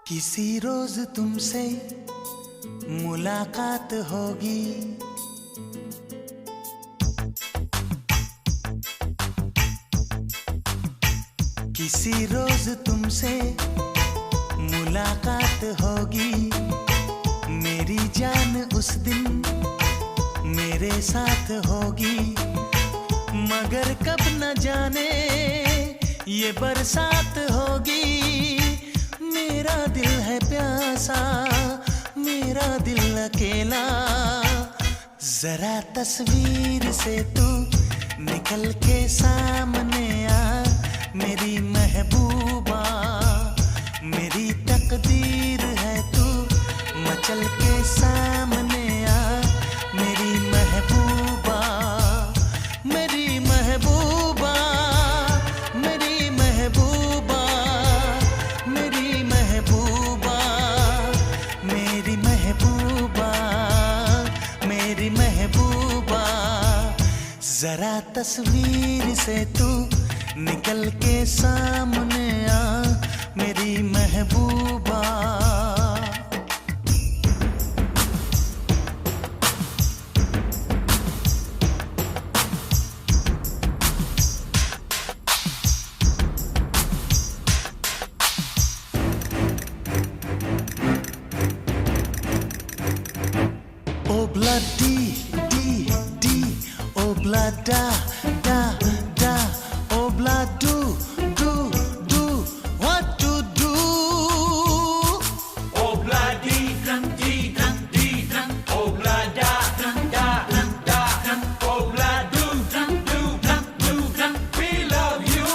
किसी रोज तुमसे मुलाकात होगी, किसी रोज तुमसे मुलाकात होगी। मेरी जान उस दिन मेरे साथ होगी, मगर कब न जाने ये बरसात होगी। मेरा दिल है प्यासा, मेरा दिल अकेला, जरा तस्वीर से तू निकल के सामने आ। मेरी महबूबा, मेरी तकदीर है तू मचल के सामने आ। मेरी महबूबा, मेरी महबूबा, मेरी महबूबा, मेरी महबूबा, मेरी महबूबा, मेरी महबूबा, जरा तस्वीर से तू निकल के सामने आ। मेरी महबूबा, Obla di di di, obla da da da, obla do do do, what to do? Obla di dum, obla da da da, obla do dum, we love you.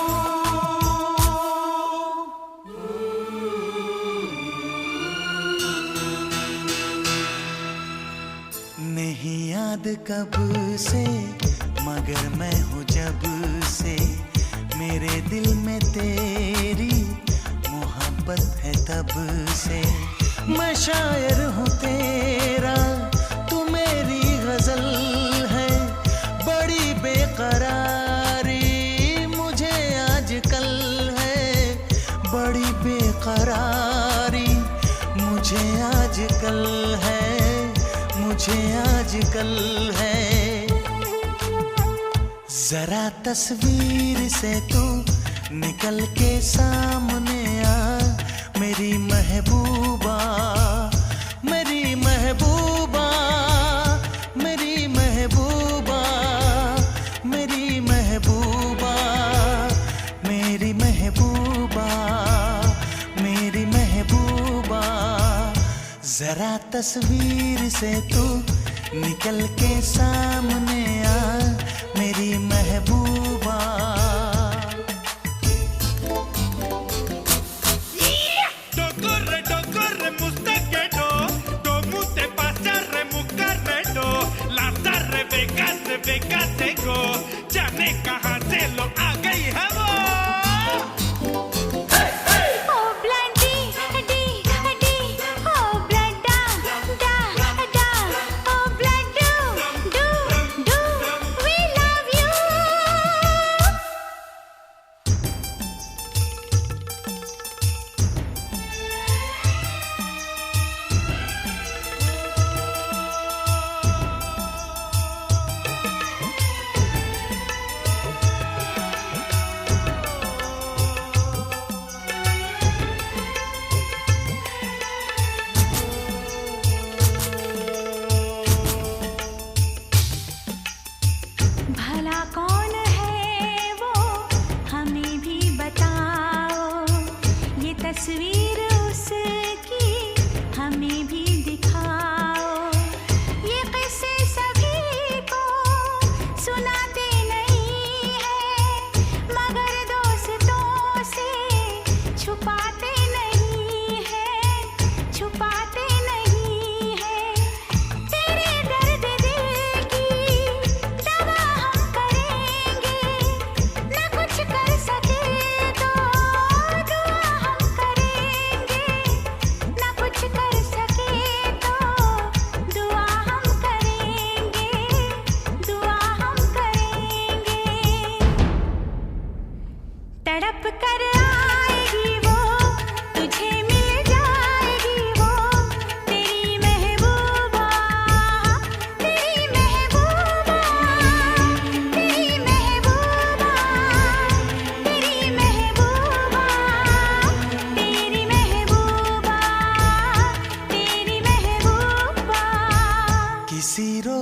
नहीं याद कब से, मगर मैं हूँ जब से, मेरे दिल में तेरी मोहब्बत है तब से। मैं शायर हूँ तेरा, तू मेरी गजल है, बड़ी बेकरारी मुझे आजकल है, बड़ी बेकरारी मुझे आजकल है, मुझे आजकल है। जरा तस्वीर से तू निकल के सामने आ। मेरी महबूबा, मेरी महबूबा, मेरी महबूबा, मेरी महबूबा, मेरी महबूबा, मेरी महबूबा, जरा तस्वीर से तू निकल के सामने आ। मेरी महबूबा, Corre, mustaquero, como te pasa remucarredo, las Rebeca tengo, ya ne kahan se lo a gayi hai wo.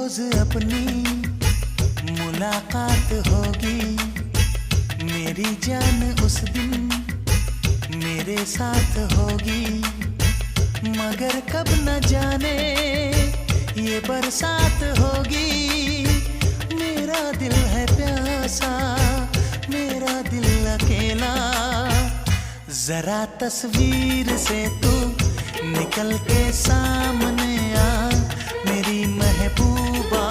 रोज अपनी मुलाकात होगी, मेरी जान उस दिन मेरे साथ होगी। मगर कब न जाने ये बरसात होगी। मेरा दिल है प्यासा, मेरा दिल अकेला। जरा तस्वीर से तू निकल के सामने आ, मेरी महबूबा,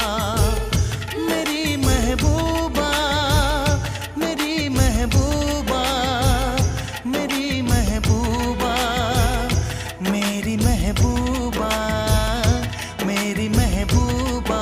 मेरी महबूबा, मेरी महबूबा, मेरी महबूबा, मेरी महबूबा, मेरी महबूबा।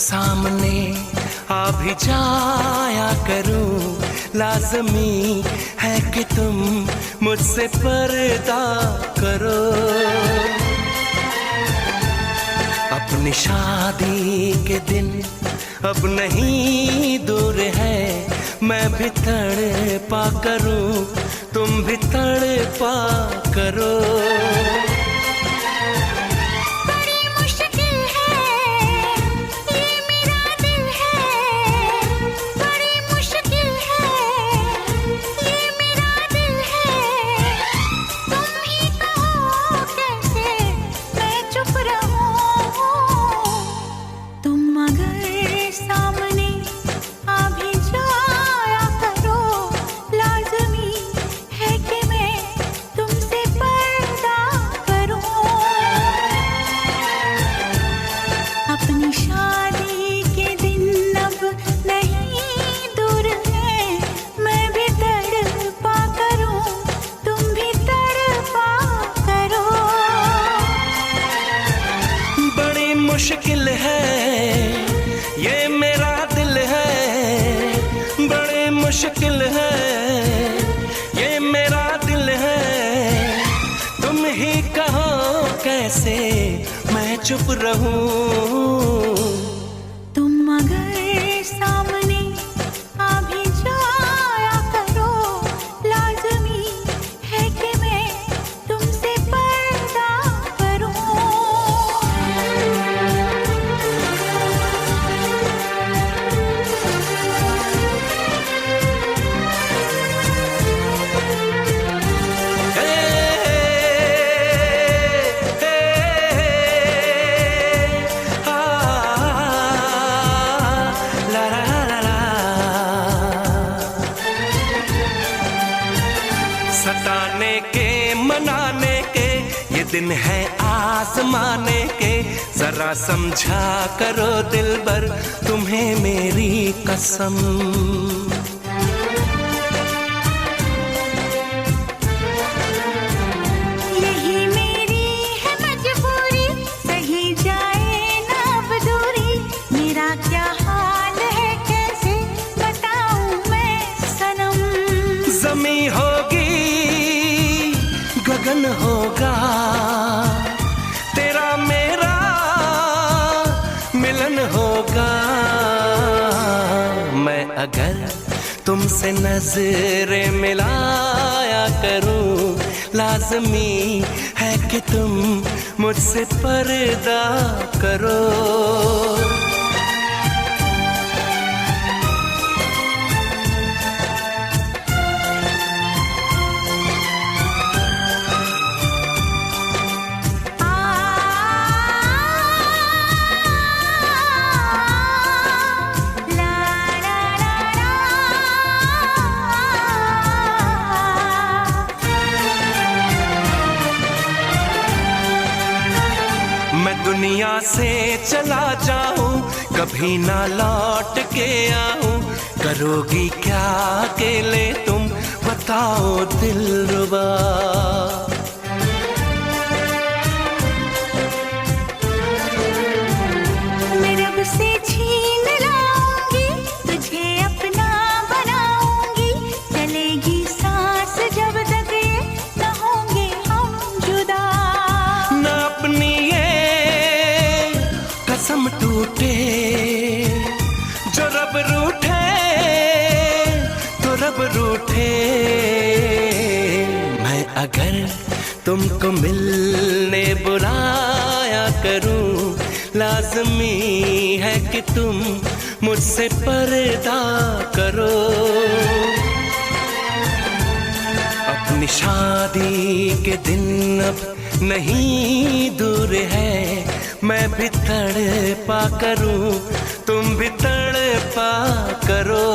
सामने आ भी जाया करूं, लाज़मी है कि तुम मुझसे पर्दा करो। अपनी शादी के दिन अब नहीं दूर है, मैं भी तड़पा करूं, तुम भी तड़पा करो। मुश्किल है ये मेरा दिल है, बड़े मुश्किल है ये मेरा दिल है। तुम ही कहो कैसे मैं चुप रहूं। तुम अगर सामने आ भी जाया करो, लाज़मी है कि मैं तुमसे पर्दा करूं। सताने के मनाने के ये दिन है आजमाने के, जरा समझा करो दिलबर तुम्हें मेरी कसम। यही मेरी है मजबूरी, सही जाए ना अब दूरी। मेरा क्या हाल है कैसे बताऊं मैं सनम। ज़मी होगी गगन होगा, तेरा मेरा मिलन होगा। मैं अगर तुमसे नजरें मिलाया करूं, लाज़मी है कि तुम मुझसे पर्दा करो। मैं दुनिया से चला जाऊं, कभी ना लौट के आऊं, करोगी क्या अकेले तुम बता बताओ दिलरुबा। मैं रब से छीन लाऊंगी, तुझे अपना बनाऊंगी, चलेगी सांस जब तक ये न होंगे हम जुदा। न अपनी ये कसम टूटे, जो रब रूठे तो रब रूठे। मैं अगर तुमको मिलने बुलाया करूं, लाज़मी है कि तुम मुझसे पर्दा करो। अपनी शादी के दिन अब नहीं दूर है, मैं भी तड़पा करूं, तुम भी तड़पा करो।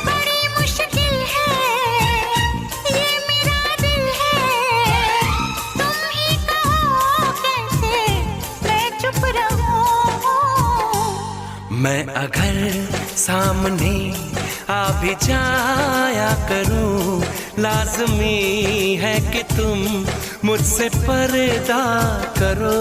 बड़ी मुश्किल है ये मेरा दिल है, तुम ही कहो कैसे मैं चुप रहूं। मैं अगर सामने आ भी जाया करूं, लाज़मी है कि तुम मुझसे पर्दा करो।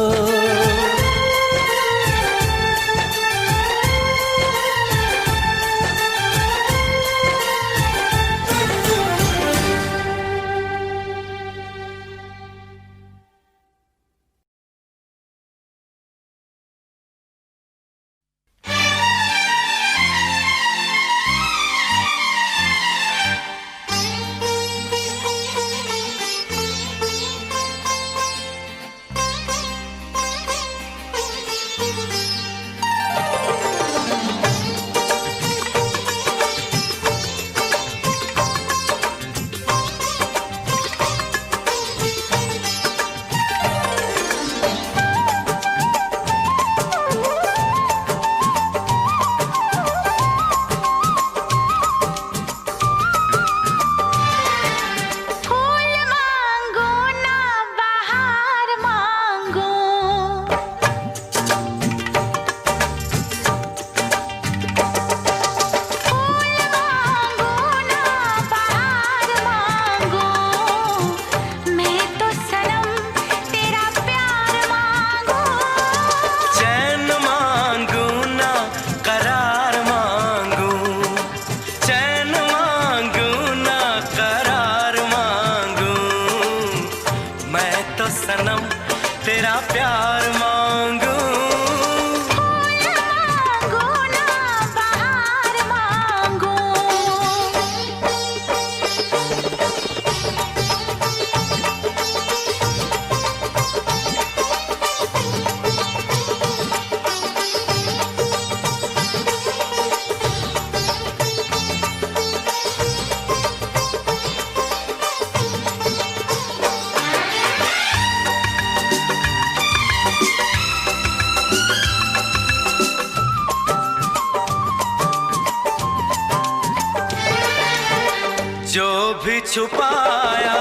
जो भी छुपाया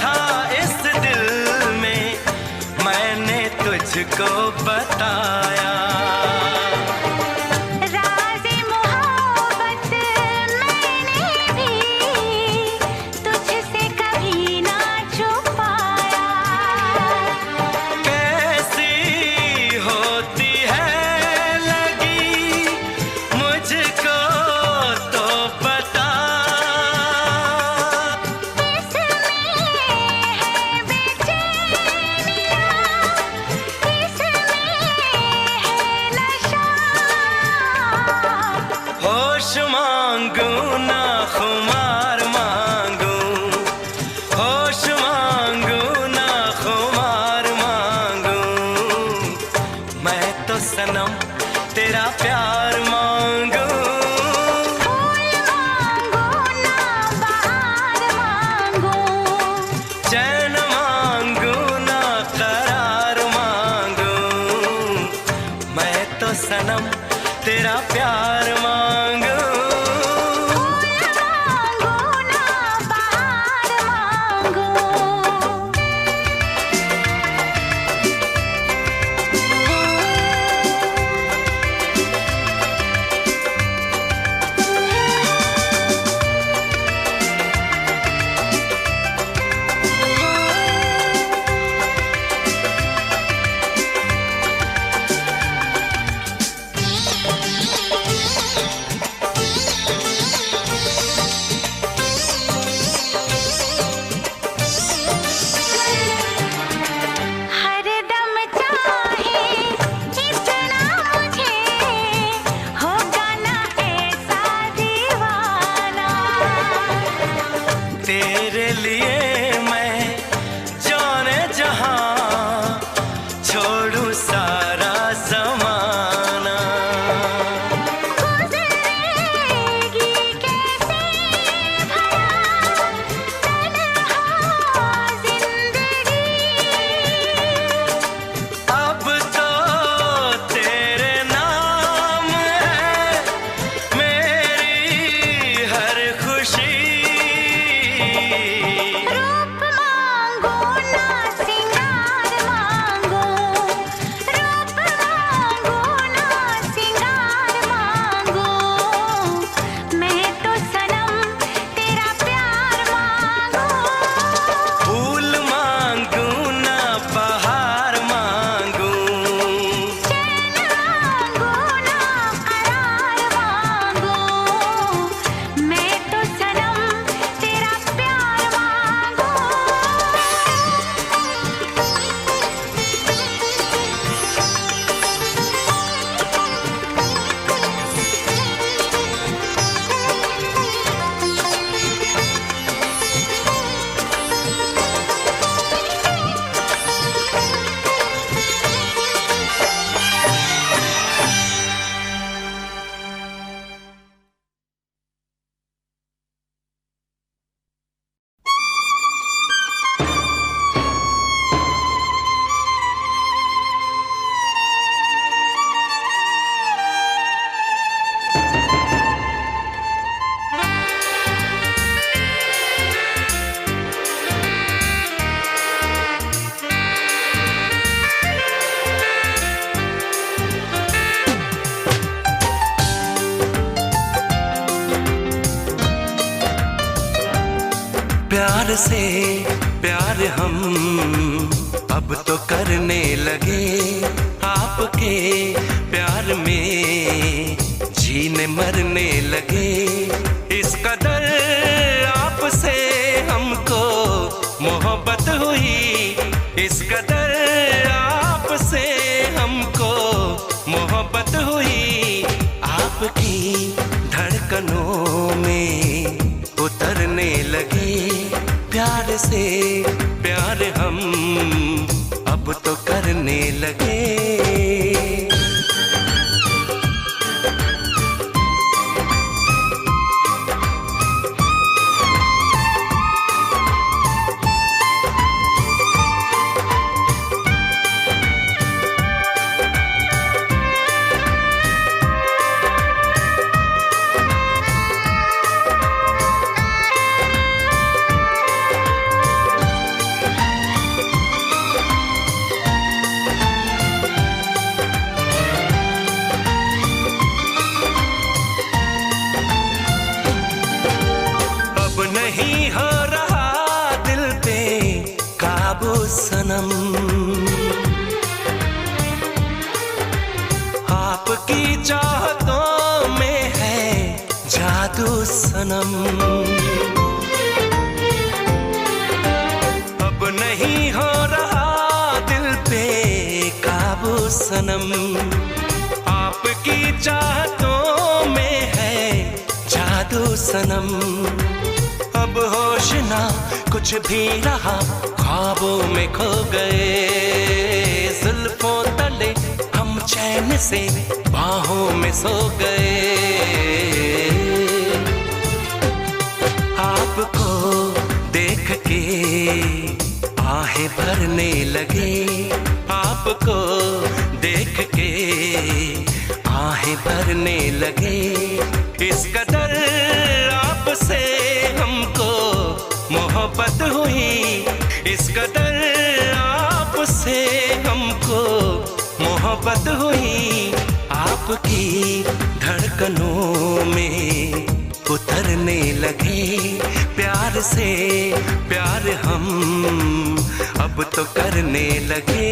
था इस दिल में, मैंने तुझको बताया। राज़े मोहब्बत मैंने भी तुझसे कभी ना छुपाया। कैसी होती है लगी मुझको तो बता। होश मांगू ना खुमार मांगू, होश मांगू ना खुमार मांगू। मैं तो सनम तेरा प्यार मांगू। फूल मांगो ना बहार मांगो, चैन मांगू ना करार मांगू। मैं तो सनम तेरा प्यार मांगू। फूल मांगो ना बहार मांगो। तेरे लिए मैं जाने जहां छोड़ू सारा जमाना। गुजरेगी कैसे भला तन्हा जिंदगी, अब तो तेरे नाम है मेरी हर खुशी। रूप मांगो ना सिंगार मांगो, रूप मांगो ना सिंगार मांगो, मैं तो सनम तेरा प्यार मांगू। फूल मांगू ना बहार मांगू, चैन मांगो ना करार मांगो, मैं तो सनम तेरा प्यार मांगू। प्यार से प्यार हम अब तो करने लगे, आपके प्यार में जीने मरने लगे। इस कदर आपसे हमको मोहब्बत हुई, इस कदर आपसे हमको मोहब्बत हुई। आपकी धड़कनों में उतरने लगे, प्यार से प्यार हम अब तो करने लगे। सनम आपकी चाहतों में है जादू सनम। अब नहीं हो रहा दिल पे काबू सनम, आपकी चाहतों में है जादू सनम। अब होश ना कुछ भी रहा, ख्वाबों में खो गए, जुल्फों तले हम चैन से बाहों में सो गए। आपको देख के आहें भरने लगे, आपको देख के आहें भरने लगे। इस कदर आपसे हमको मोहब्बत हुई, इस कदर आपसे हमको मोहब्बत हुई। आपकी धड़कनों में उतरने लगे, प्यार से प्यार हम अब तो करने लगे।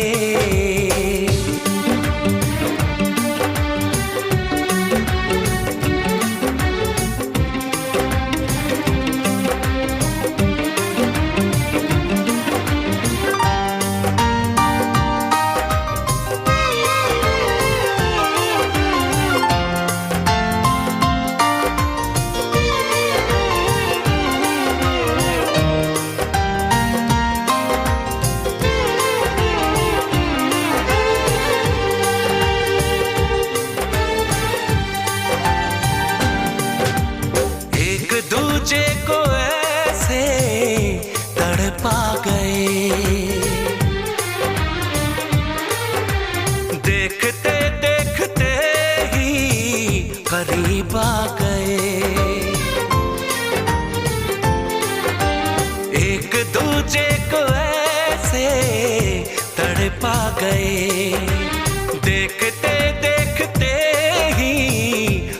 पा गए, देखते देखते ही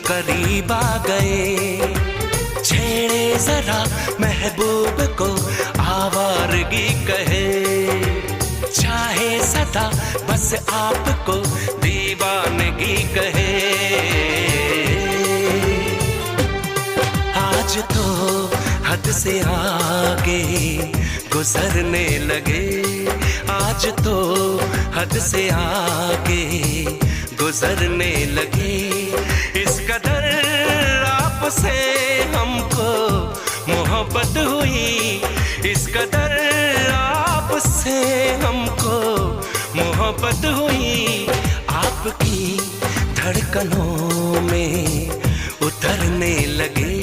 करीब आ गए। छेड़े जरा महबूब को आवारगी कहे, चाहे सदा बस आपको दीवानगी कहे। आज तो हद से आगे गुजरने लगे, आज तो हद से आगे गुजरने लगे। इस कदर आपसे हमको मोहब्बत हुई, इस कदर आपसे हमको मोहब्बत हुई। आपकी धड़कनों में उतरने लगे,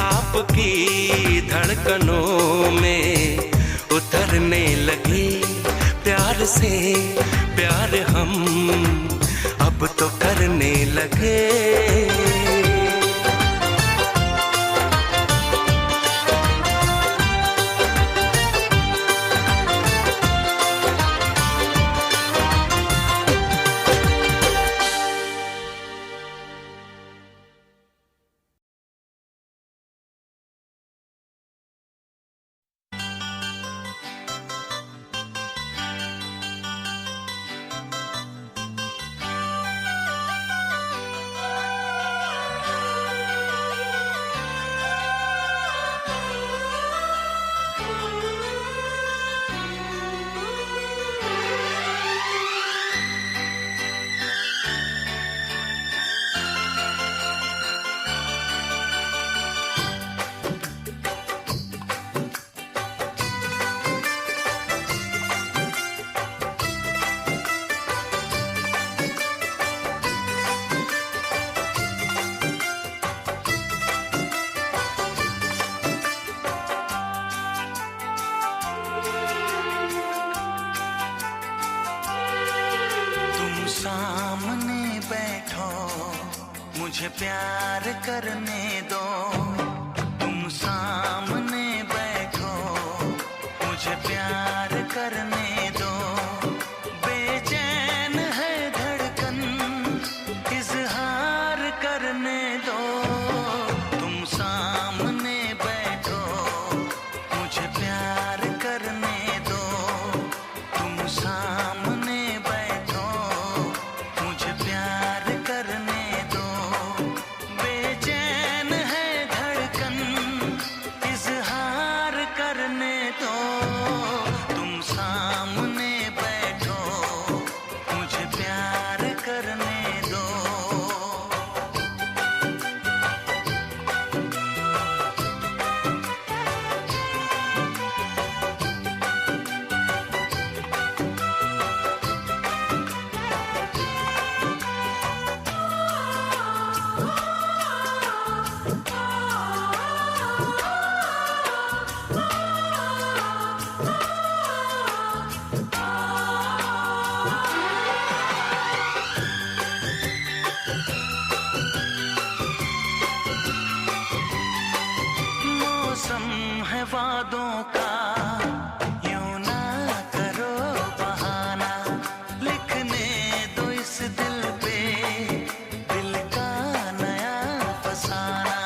आपकी धड़कनों में उतरने लगे। प्यार से प्यार हम अब तो करने लगे। सामने बैठो, मुझे प्यार करने दो। तुम सामने बैठो, मुझे प्यार करने दो। बेचैन है धड़कन, इजहार करने दो। तुम सामने बैठो, मुझे प्यार करने दो। तुम सामने बैठो, मुझे प्यार करने दो। बेचैन है धड़कन, इजहार करने दो। तुम सामने बैठो, मुझे प्यार करने दो। मौसम है वादों का, यूं ना करो बहाना। लिखने दो इस दिल पे दिल का नया फसाना।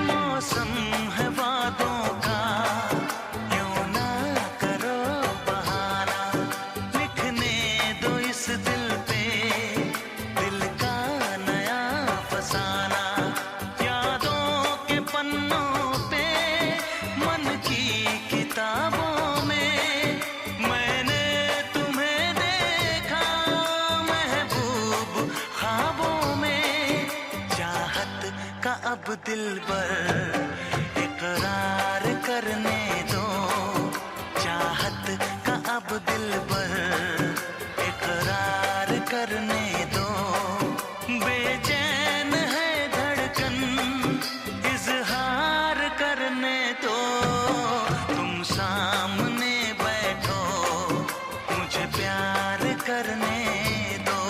मौसम है वादों का, यूं ना करो बहाना। लिखने दो इस दिल पे दिल का नया फसाना। यादों के पन्नों पे, मन की किताबों में मैंने तुम्हें देखा महबूब ख्वाबों में। चाहत का अब दिल पर इकरार करने दो। चाहत का अब दिल पर इकरार करने दो। बेचैन है धड़कन, इजहार करने दो। तुम सामने बैठो, मुझे प्यार करने दो।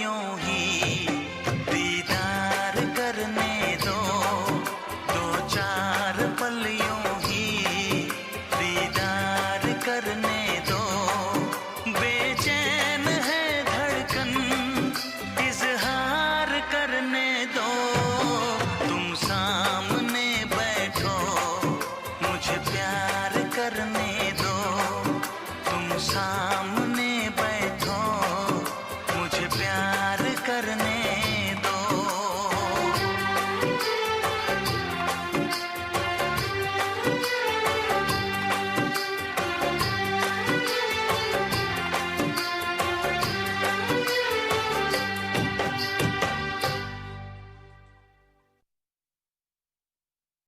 यूं ही